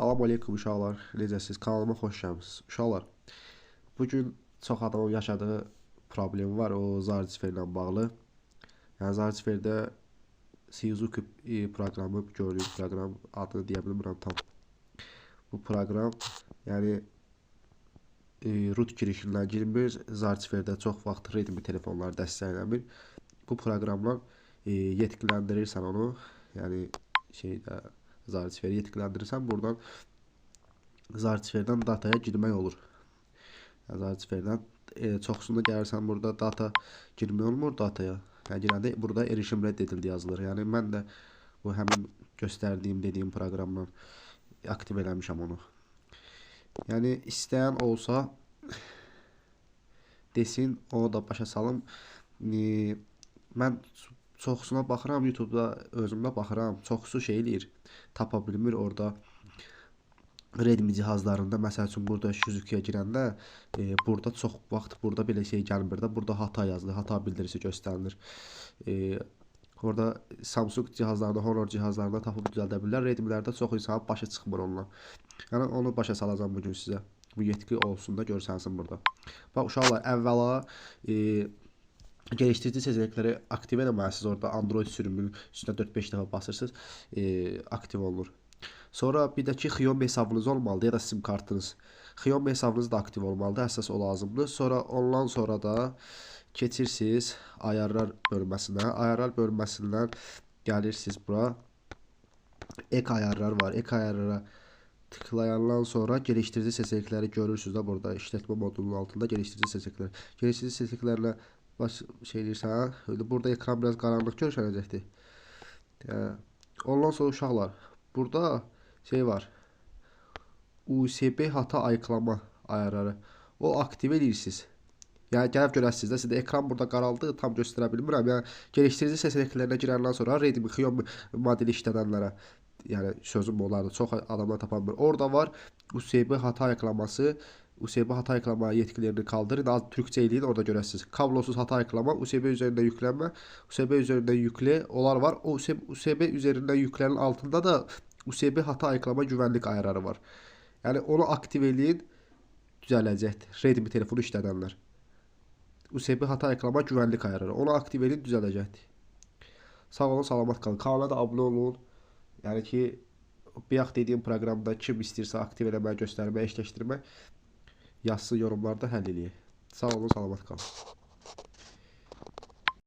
Salam aleykum uşaqlar. Necəsiz? Kanalıma xoş gəlmisiniz. Uşaqlar, bugün çox adamın yaşadığı problem var, o Zarcisferlə bağlı. Yəni Zarcisferdə Suzuki proqramı, gördüyünüz proqram adını deyə bilmirəm tam. Bu proqram, yəni root girişindən girmir. Zarcisferdə çox vaxt Redmi telefonlar dəstəklənmir. Bu proqramla yetkilendirirsən onu, yəni Zarcisferi yetkilendirirsən, buradan Zarcisferdən dataya girmək olur. Zarcisferdən çoxsunda gəlirsən, burada data girmək olmur dataya. Yəni girəndə burada erişim rədd edildi yazılır. Yəni mən də bu həmin dediyim proqramla aktiv eləmişəm onu. Yəni istəyən olsa desin, onu da başa salım. Mən çoxsuna baxıram, YouTube'da özümdə baxıram. Çoxsu şey eləyir, tapa bilmir orada. Redmi cihazlarında, məsəl üçün burada Suzuki'yə girəndə burada çox vaxt burada belə şey gəlmir də. Burada hata yazılır, hata bildirisi göstərilir. Orada Samsung cihazlarında, Honor cihazlarında tapıb düzəldə bilirlər. Redmilərdə çox insanın başa çıxmır onunla. Yəni onu başa salacağım bugün sizə. Bu yetki olsun da görsənsin burada. Bax uşaqlar, əvvəla geliştirici seçenekləri aktiv eləməlisiniz. Orada Android sürümünün üstünə 4-5 dəfə basırsınız, aktiv olunur. Sonra bir də ki, Xiaomi hesabınız olmalıdır ya da sim kartınız. Xiaomi hesabınız da aktiv olmalıdır, əsas o lazımdır. Sonra ondan sonra da keçirsiniz ayarlar bölməsinə. Ayarlar bölməsindən gəlirsiniz bura. Ek ayarlar var. Ek ayarlara tıklayandan sonra geliştirici seçenekləri görürsünüz də burada. İşlətmə modulunun altında geliştirici seçeneklər. Geliştirici seçeneklərlə şey deyirsən, burada ekran biraz qaranlıq görsənəcəkdir. Ondan sonra uşaqlar, burada şey var. USB hata ayıqlama ayarları. O aktiv edirsiniz. Yəni gəlib görəsiniz də, sizdə ekran burada qaraldı, tam göstərə bilmirəm. Yəni geliştirici seçeneklərinə girəndən sonra Redmi, Xiaomi modeli işlədənlərə, yəni sözüm olardı, çox adamlar tapa bilmir. Orada var USB hata ayıqlaması. USB hata ayıqlama yetkilerini kaldırın. Az Türkçe eləyin, orada görəsiniz. Kablosuz hata ayıqlama, USB üzerinden yüklənmə, USB üzerinden yükle, onlar var. O USB üzerinden yüklənin altında da USB hata ayıqlama güvənlik ayarları var. Yəni onu aktiv eləyin, düzələcəkdir. Redmi telefonu işlədənlər. USB hata ayıqlama güvənlik ayarları. Onu aktiv eləyin, düzələcəkdir. Sağ olun, salamat qalın. Kanala da abunə olun. Yəni ki, bayaq dediyim proqramda kim istəyirsə aktiv eləmək, göstərmək, eşləşdirmək yazsın yorumlarda, həll eləyək. Sağ olun, salamat qalın.